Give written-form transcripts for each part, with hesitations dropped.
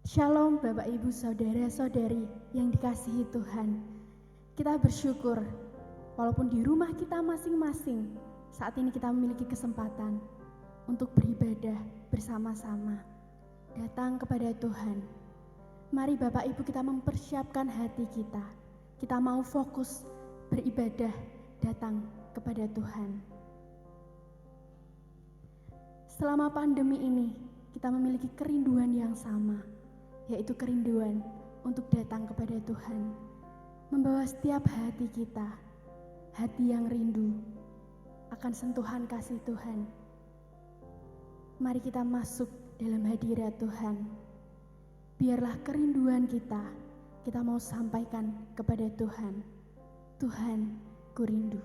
Shalom Bapak Ibu Saudara-saudari yang dikasihi Tuhan. Kita bersyukur walaupun di rumah kita masing-masing saat ini kita memiliki kesempatan untuk beribadah bersama-sama. Datang kepada Tuhan. Mari Bapak Ibu kita mempersiapkan hati kita. Kita mau fokus beribadah datang kepada Tuhan. Selama pandemi ini kita memiliki kerinduan yang sama, yaitu kerinduan untuk datang kepada Tuhan, membawa setiap hati kita, hati yang rindu akan sentuhan kasih Tuhan. Mari kita masuk dalam hadirat Tuhan. Biarlah kerinduan kita mau sampaikan kepada Tuhan. Tuhan, ku rindu.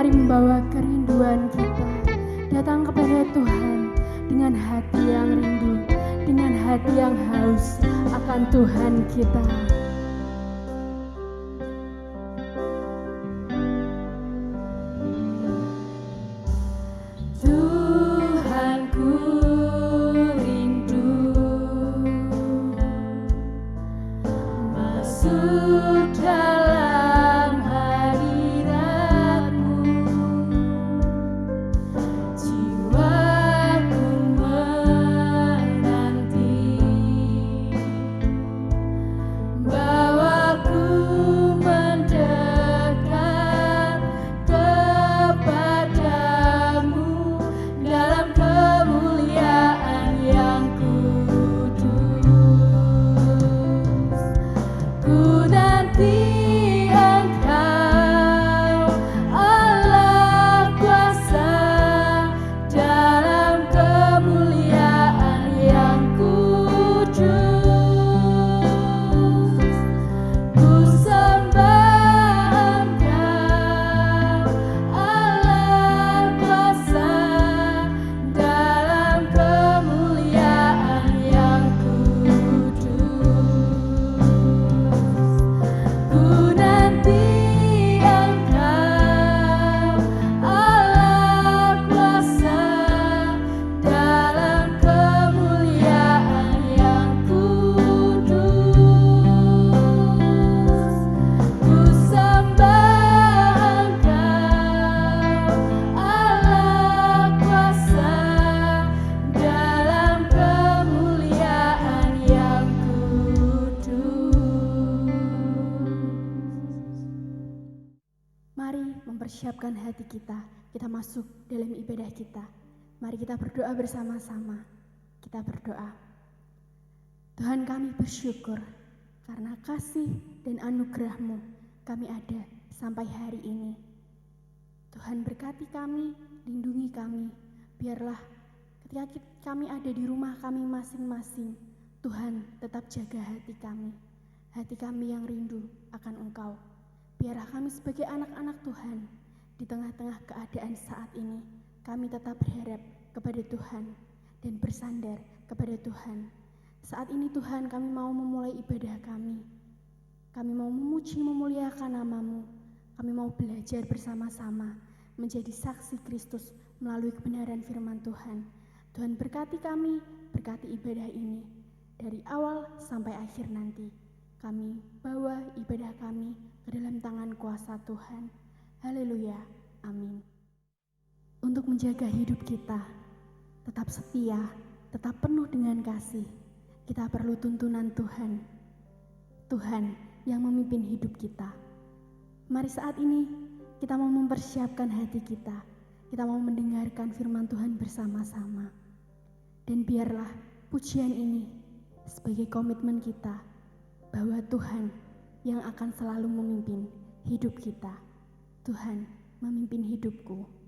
Membawa kerinduan kita datang kepada Tuhan dengan hati yang rindu, dengan hati yang haus akan Tuhan kita. mempersiapkan hati kita masuk dalam ibadah kita. Mari kita berdoa bersama-sama. Kita berdoa. Tuhan, kami bersyukur karena kasih dan anugerah-Mu kami ada sampai hari ini. Tuhan, berkati kami, lindungi kami. Biarlah ketika kami ada di rumah kami masing-masing, Tuhan tetap jaga hati kami yang rindu akan Engkau. Biarlah kami sebagai anak-anak Tuhan, di tengah-tengah keadaan saat ini, kami tetap berharap kepada Tuhan dan bersandar kepada Tuhan. Saat ini Tuhan, kami mau memulai ibadah kami. Kami mau memuji, memuliakan nama-Mu. Kami mau belajar bersama-sama menjadi saksi Kristus melalui kebenaran firman Tuhan. Tuhan, berkati kami, berkati ibadah ini. Dari awal sampai akhir nanti, kami bawa ibadah kami ke dalam tangan kuasa Tuhan. Haleluya, amin. Untuk menjaga hidup kita tetap setia, tetap penuh dengan kasih, kita perlu tuntunan Tuhan. Tuhan yang memimpin hidup kita. Mari saat ini kita mau mempersiapkan hati kita. Kita mau mendengarkan firman Tuhan bersama-sama. Dan biarlah pujian ini sebagai komitmen kita bahwa Tuhan yang akan selalu memimpin hidup kita. Tuhan memimpin hidupku.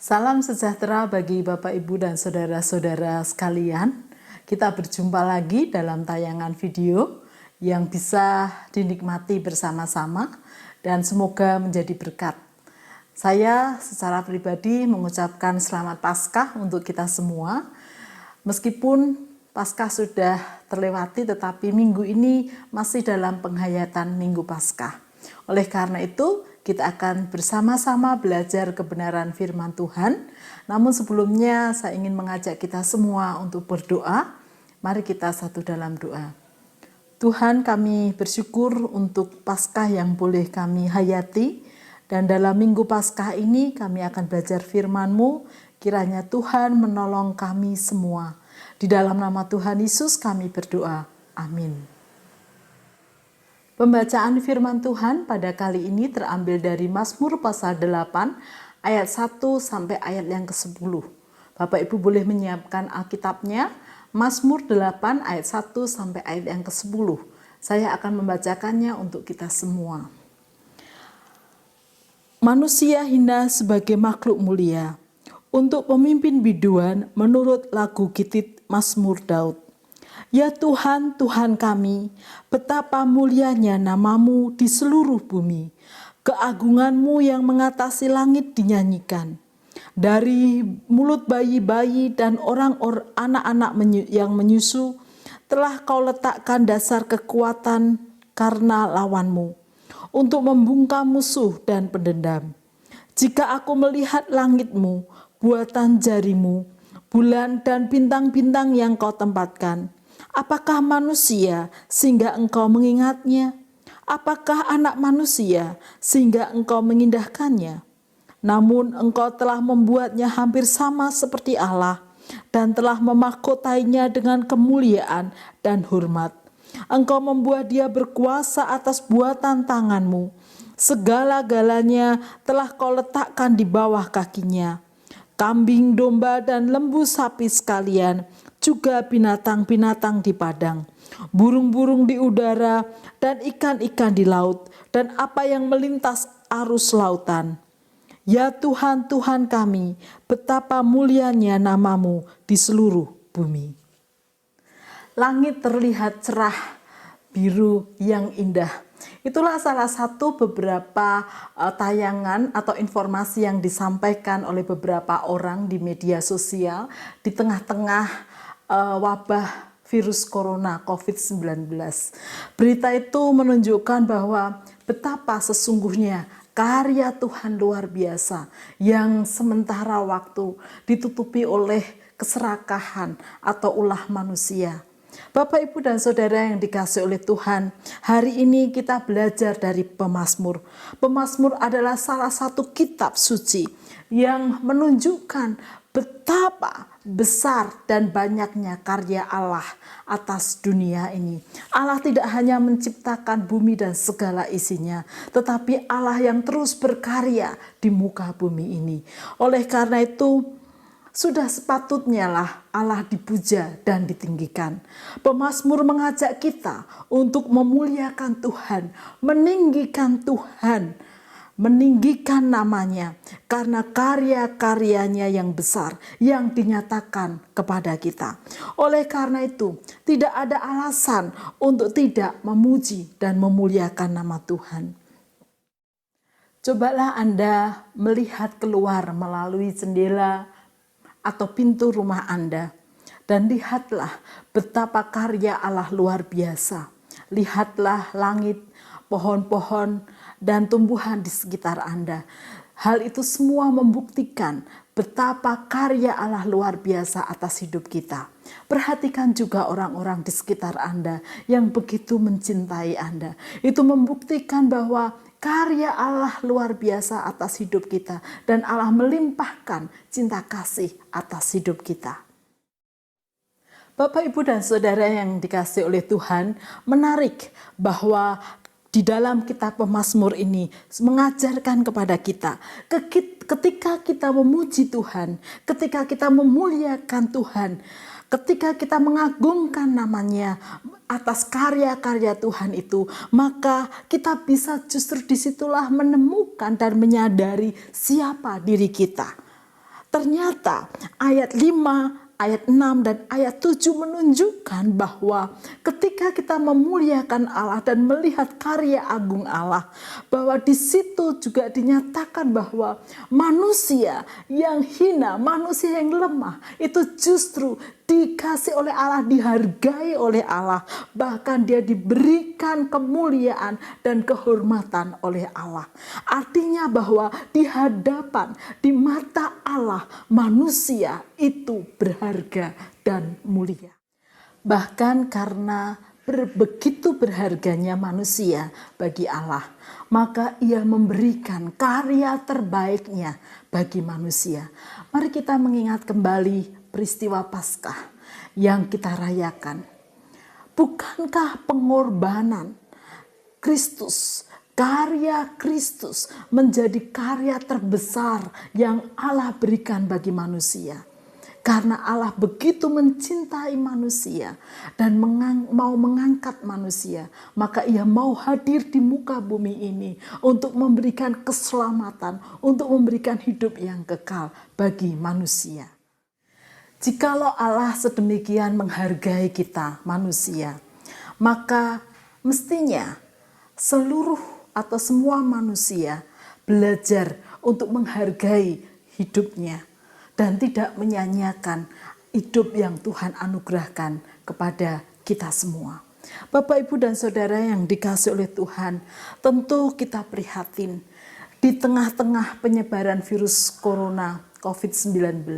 Salam sejahtera bagi Bapak, Ibu, dan saudara-saudara sekalian. Kita berjumpa lagi dalam tayangan video yang bisa dinikmati bersama-sama dan semoga menjadi berkat. Saya secara pribadi mengucapkan selamat Paskah untuk kita semua. Meskipun Paskah sudah terlewati, tetapi minggu ini masih dalam penghayatan Minggu Paskah. Oleh karena itu, kita akan bersama-sama belajar kebenaran firman Tuhan. Namun sebelumnya saya ingin mengajak kita semua untuk berdoa. Mari kita satu dalam doa. Tuhan, kami bersyukur untuk Paskah yang boleh kami hayati. Dan dalam Minggu Paskah ini kami akan belajar firman-Mu. Kiranya Tuhan menolong kami semua. Di dalam nama Tuhan Yesus kami berdoa. Amin. Pembacaan firman Tuhan pada kali ini terambil dari Mazmur pasal 8 ayat 1 sampai ayat yang ke-10. Bapak Ibu boleh menyiapkan Alkitabnya. Mazmur 8 ayat 1 sampai ayat yang ke-10. Saya akan membacakannya untuk kita semua. Manusia hina sebagai makhluk mulia. Untuk pemimpin biduan menurut lagu Gitit Mazmur Daud. Ya Tuhan, Tuhan kami, betapa mulianya nama-Mu di seluruh bumi. Keagungan-Mu yang mengatasi langit dinyanyikan. Dari mulut bayi-bayi dan anak-anak yang menyusu, telah Kau letakkan dasar kekuatan karena lawan-Mu, untuk membungkam musuh dan pendendam. Jika aku melihat langit-Mu, buatan jari-Mu, bulan dan bintang-bintang yang Kau tempatkan, apakah manusia sehingga Engkau mengingatnya? Apakah anak manusia sehingga Engkau mengindahkannya? Namun Engkau telah membuatnya hampir sama seperti Allah dan telah memahkotainya dengan kemuliaan dan hormat. Engkau membuat dia berkuasa atas buatan tangan-Mu. Segala-galanya telah Kau letakkan di bawah kakinya. Kambing, domba, dan lembu sapi sekalian, juga binatang-binatang di padang, burung-burung di udara, dan ikan-ikan di laut, dan apa yang melintas arus lautan. Ya Tuhan, Tuhan kami, betapa mulianya nama-Mu di seluruh bumi. Langit terlihat cerah, biru yang indah. Itulah salah satu beberapa tayangan atau informasi yang disampaikan oleh beberapa orang di media sosial di tengah-tengah wabah virus corona COVID-19. Berita itu menunjukkan bahwa betapa sesungguhnya karya Tuhan luar biasa yang sementara waktu ditutupi oleh keserakahan atau ulah manusia. Bapak, Ibu, dan Saudara yang dikasihi oleh Tuhan, hari ini kita belajar dari Pemazmur. Pemazmur adalah salah satu kitab suci yang menunjukkan betapa besar dan banyaknya karya Allah atas dunia ini. Allah tidak hanya menciptakan bumi dan segala isinya, tetapi Allah yang terus berkarya di muka bumi ini. Oleh karena itu, sudah sepatutnya lah Allah dipuja dan ditinggikan. Pemazmur mengajak kita untuk memuliakan Tuhan, meninggikan Tuhan, meninggikan namanya karena karya-karyanya yang besar yang dinyatakan kepada kita. Oleh karena itu, tidak ada alasan untuk tidak memuji dan memuliakan nama Tuhan. Cobalah Anda melihat keluar melalui jendela atau pintu rumah Anda dan lihatlah betapa karya Allah luar biasa. Lihatlah langit, pohon-pohon, dan tumbuhan di sekitar Anda. Hal itu semua membuktikan betapa karya Allah luar biasa atas hidup kita. Perhatikan juga orang-orang di sekitar Anda yang begitu mencintai Anda. Itu membuktikan bahwa karya Allah luar biasa atas hidup kita dan Allah melimpahkan cinta kasih atas hidup kita. Bapak, Ibu, dan Saudara yang dikasihi oleh Tuhan, menarik bahwa di dalam kitab Pemazmur ini mengajarkan kepada kita ketika kita memuji Tuhan, ketika kita memuliakan Tuhan, ketika kita mengagungkan namanya atas karya-karya Tuhan itu, maka kita bisa justru disitulah menemukan dan menyadari siapa diri kita. Ternyata ayat 5, ayat 6 dan ayat 7 menunjukkan bahwa ketika kita memuliakan Allah dan melihat karya agung Allah, bahwa di situ juga dinyatakan bahwa manusia yang hina, manusia yang lemah itu justru dikasih oleh Allah, dihargai oleh Allah, bahkan dia diberikan kemuliaan dan kehormatan oleh Allah. Artinya bahwa di hadapan, di mata Allah, manusia itu berharga dan mulia. Bahkan karena begitu berharganya manusia bagi Allah, maka ia memberikan karya terbaiknya bagi manusia. Mari kita mengingat kembali peristiwa Paskah yang kita rayakan. Bukankah pengorbanan Kristus, karya Kristus menjadi karya terbesar yang Allah berikan bagi manusia? Karena Allah begitu mencintai manusia dan mau mengangkat manusia, maka ia mau hadir di muka bumi ini untuk memberikan keselamatan, untuk memberikan hidup yang kekal bagi manusia. Jikalau Allah sedemikian menghargai kita manusia, maka mestinya seluruh atau semua manusia belajar untuk menghargai hidupnya dan tidak menyanyiakan hidup yang Tuhan anugerahkan kepada kita semua. Bapak, Ibu, dan Saudara yang dikasihi oleh Tuhan, tentu kita prihatin di tengah-tengah penyebaran virus corona COVID-19.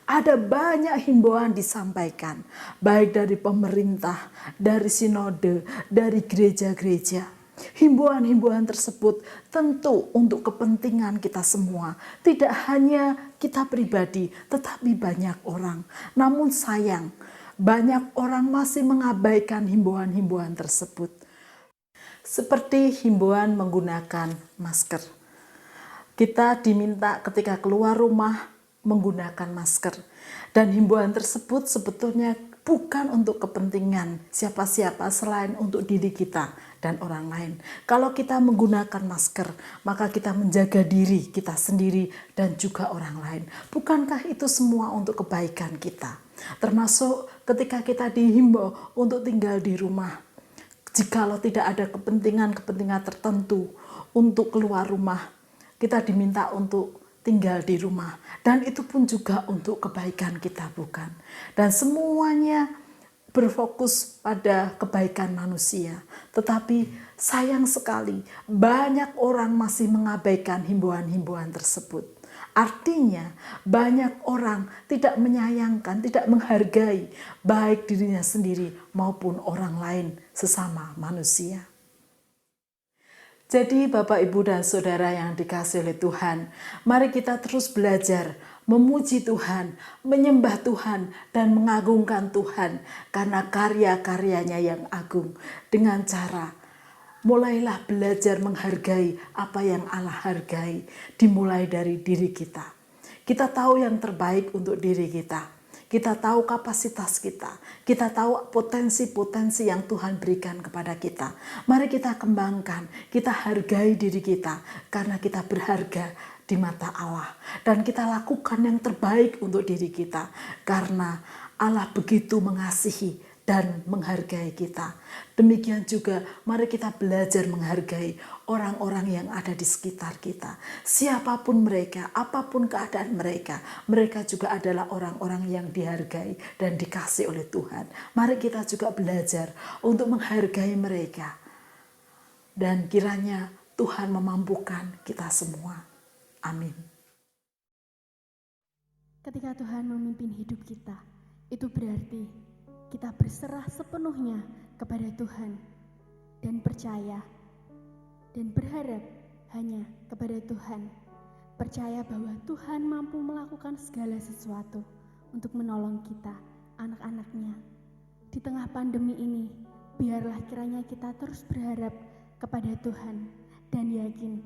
Ada banyak himbauan disampaikan, baik dari pemerintah, dari sinode, dari gereja-gereja. Himbauan-himbauan tersebut tentu untuk kepentingan kita semua. Tidak hanya kita pribadi, tetapi banyak orang. Namun sayang, banyak orang masih mengabaikan himbauan-himbauan tersebut. Seperti himbauan menggunakan masker. Kita diminta ketika keluar rumah menggunakan masker. Dan himbauan tersebut sebetulnya bukan untuk kepentingan siapa-siapa selain untuk diri kita dan orang lain. Kalau kita menggunakan masker, maka kita menjaga diri kita sendiri dan juga orang lain. Bukankah itu semua untuk kebaikan kita? Termasuk ketika kita dihimbau untuk tinggal di rumah. Jikalau tidak ada kepentingan-kepentingan tertentu untuk keluar rumah, kita diminta untuk tinggal di rumah, dan itu pun juga untuk kebaikan kita, bukan? Dan semuanya berfokus pada kebaikan manusia. Tetapi sayang sekali banyak orang masih mengabaikan himbauan-himbauan tersebut. Artinya banyak orang tidak menyayangkan, tidak menghargai baik dirinya sendiri maupun orang lain sesama manusia. Jadi Bapak, Ibu, dan Saudara yang dikasihi oleh Tuhan, mari kita terus belajar memuji Tuhan, menyembah Tuhan, dan mengagungkan Tuhan karena karya-karyanya yang agung. Dengan cara mulailah belajar menghargai apa yang Allah hargai, dimulai dari diri kita. Kita tahu yang terbaik untuk diri kita. Kita tahu kapasitas kita tahu potensi-potensi yang Tuhan berikan kepada kita. Mari kita kembangkan, kita hargai diri kita karena kita berharga di mata Allah. Dan kita lakukan yang terbaik untuk diri kita karena Allah begitu mengasihi dan menghargai kita. Demikian juga mari kita belajar menghargai orang-orang yang ada di sekitar kita. Siapapun mereka, apapun keadaan mereka, mereka juga adalah orang-orang yang dihargai dan dikasih oleh Tuhan. Mari kita juga belajar untuk menghargai mereka. Dan kiranya Tuhan memampukan kita semua. Amin. Ketika Tuhan memimpin hidup kita, itu berarti kita berserah sepenuhnya kepada Tuhan dan percaya dan berharap hanya kepada Tuhan. Percaya bahwa Tuhan mampu melakukan segala sesuatu untuk menolong kita, anak-anaknya. Di tengah pandemi ini, biarlah kiranya kita terus berharap kepada Tuhan dan yakin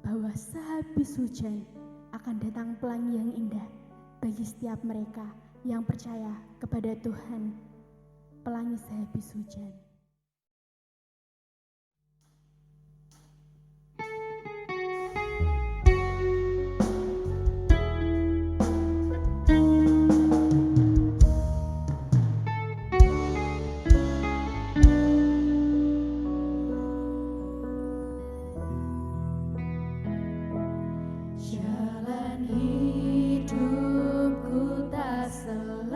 bahwa sehabis hujan akan datang pelangi yang indah bagi setiap mereka yang percaya kepada Tuhan, pelangi sehabis hujan. Jalan hidupku tak selalu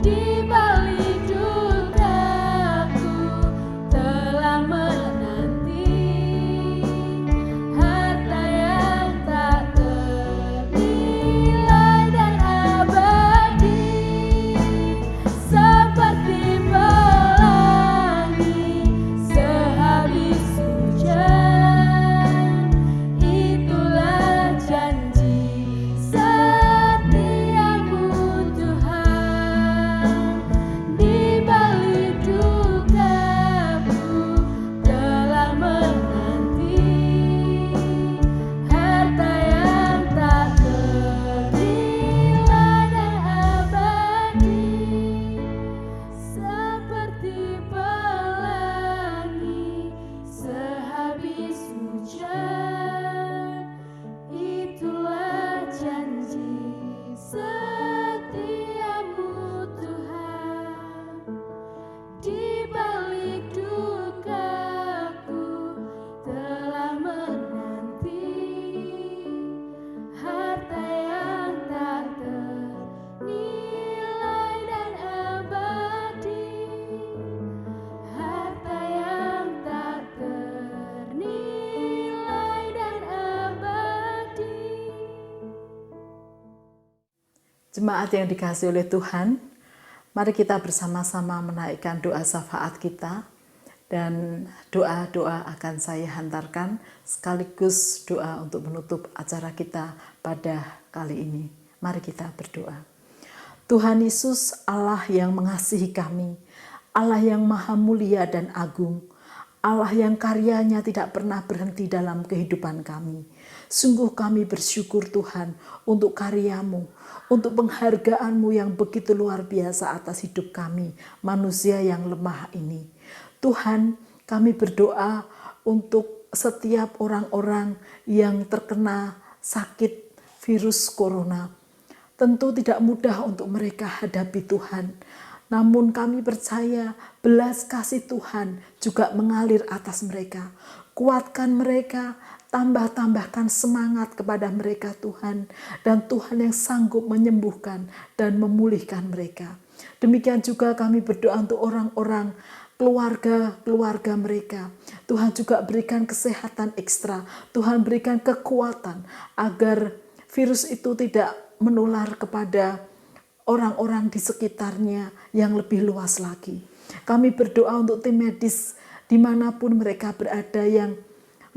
di balik dukaku telah menanti harta yang tak ternilai dan abadi, seperti pelangi sehabis hujan. Itulah janji setiamu Tuhan, di balik dukaku telah menanti harta yang tak ternilai dan abadi, seperti pelangi sehabis hujan. Itulah janji setiamu Tuhan, di balik dukaku telah menanti harta yang tak ternilai dan abadi, harta yang tak ternilai dan abadi. Jemaat yang dikasihi oleh Tuhan, mari kita bersama-sama menaikkan doa syafaat kita, dan doa-doa akan saya hantarkan sekaligus doa untuk menutup acara kita pada kali ini. Mari kita berdoa. Tuhan Yesus, Allah yang mengasihi kami, Allah yang maha mulia dan agung, Allah yang karyanya tidak pernah berhenti dalam kehidupan kami. Sungguh kami bersyukur Tuhan untuk karyamu, untuk penghargaan-Mu yang begitu luar biasa atas hidup kami, manusia yang lemah ini. Tuhan, kami berdoa untuk setiap orang-orang yang terkena sakit virus corona. Tentu tidak mudah untuk mereka hadapi Tuhan. Namun kami percaya belas kasih Tuhan juga mengalir atas mereka. Kuatkan mereka, tambahkan semangat kepada mereka Tuhan. Dan Tuhan yang sanggup menyembuhkan dan memulihkan mereka. Demikian juga kami berdoa untuk orang-orang keluarga mereka. Tuhan juga berikan kesehatan ekstra. Tuhan berikan kekuatan agar virus itu tidak menular kepada orang-orang di sekitarnya yang lebih luas lagi. Kami berdoa untuk tim medis dimanapun mereka berada yang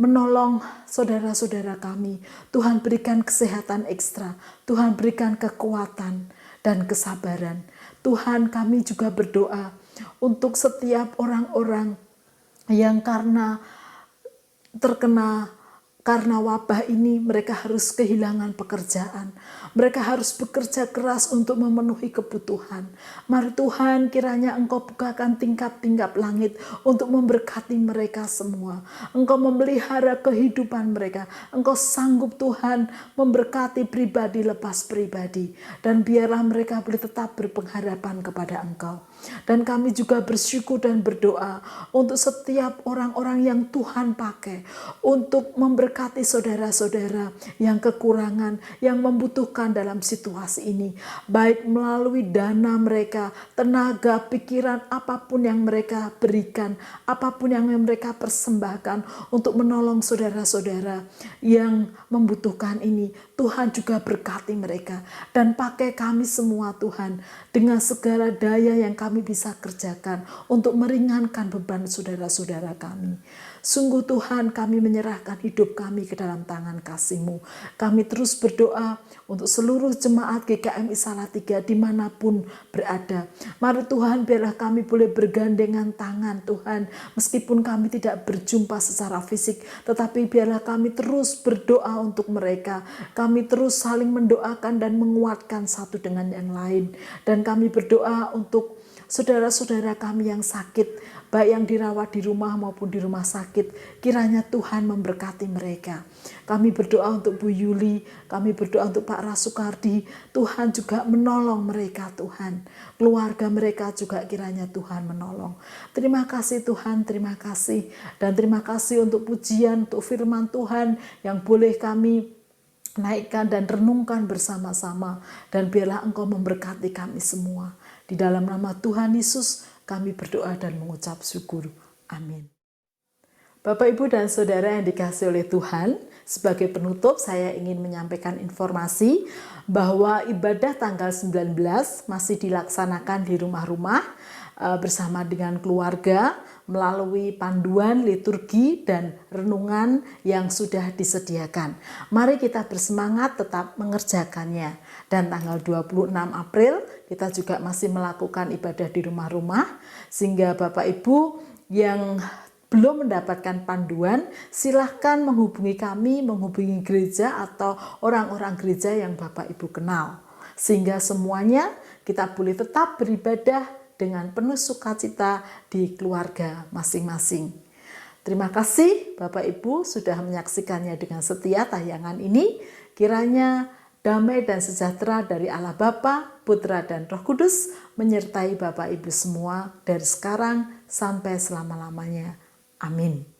menolong saudara-saudara kami. Tuhan berikan kesehatan ekstra. Tuhan berikan kekuatan dan kesabaran. Tuhan, kami juga berdoa untuk setiap orang-orang yang terkena wabah ini, mereka harus kehilangan pekerjaan. Mereka harus bekerja keras untuk memenuhi kebutuhan. Mari Tuhan, kiranya Engkau bukakan tingkap-tingkap langit untuk memberkati mereka semua. Engkau memelihara kehidupan mereka. Engkau sanggup Tuhan memberkati pribadi lepas pribadi. Dan biarlah mereka boleh tetap berpengharapan kepada Engkau. Dan kami juga bersyukur dan berdoa untuk setiap orang-orang yang Tuhan pakai untuk memberkati saudara-saudara yang kekurangan, yang membutuhkan dalam situasi ini. Baik melalui dana mereka, tenaga, pikiran, apapun yang mereka berikan, apapun yang mereka persembahkan untuk menolong saudara-saudara yang membutuhkan ini. Tuhan juga berkati mereka dan pakai kami semua Tuhan dengan segala daya yang kami bisa kerjakan untuk meringankan beban saudara-saudara kami. Sungguh Tuhan, kami menyerahkan hidup kami ke dalam tangan kasih-Mu. Kami terus berdoa untuk seluruh jemaat GKMI Salatiga dimanapun berada. Mari Tuhan, biarlah kami boleh bergandengan tangan Tuhan. Meskipun kami tidak berjumpa secara fisik, tetapi biarlah kami terus berdoa untuk mereka. Kami terus saling mendoakan dan menguatkan satu dengan yang lain. Dan kami berdoa untuk saudara-saudara kami yang sakit, baik yang dirawat di rumah maupun di rumah sakit, kiranya Tuhan memberkati mereka. Kami berdoa untuk Bu Yuli, kami berdoa untuk Pak Rasukardi, Tuhan juga menolong mereka Tuhan. Keluarga mereka juga kiranya Tuhan menolong. Terima kasih Tuhan, terima kasih. Dan terima kasih untuk pujian, untuk firman Tuhan yang boleh kami naikkan dan renungkan bersama-sama, dan biarlah Engkau memberkati kami semua. Di dalam nama Tuhan Yesus kami berdoa dan mengucap syukur. Amin. Bapak, Ibu, dan Saudara yang dikasihi oleh Tuhan, sebagai penutup saya ingin menyampaikan informasi bahwa ibadah tanggal 19 masih dilaksanakan di rumah-rumah bersama dengan keluarga melalui panduan liturgi dan renungan yang sudah disediakan. Mari kita bersemangat tetap mengerjakannya. Dan tanggal 26 April kita juga masih melakukan ibadah di rumah-rumah, sehingga Bapak Ibu yang belum mendapatkan panduan, silahkan menghubungi kami, menghubungi gereja atau orang-orang gereja yang Bapak Ibu kenal. Sehingga semuanya kita boleh tetap beribadah dengan penuh sukacita di keluarga masing-masing. Terima kasih Bapak Ibu sudah menyaksikannya dengan setia tayangan ini. Kiranya damai dan sejahtera dari Allah Bapa, Putra, dan Roh Kudus menyertai Bapak Ibu semua dari sekarang sampai selama-lamanya. Amin.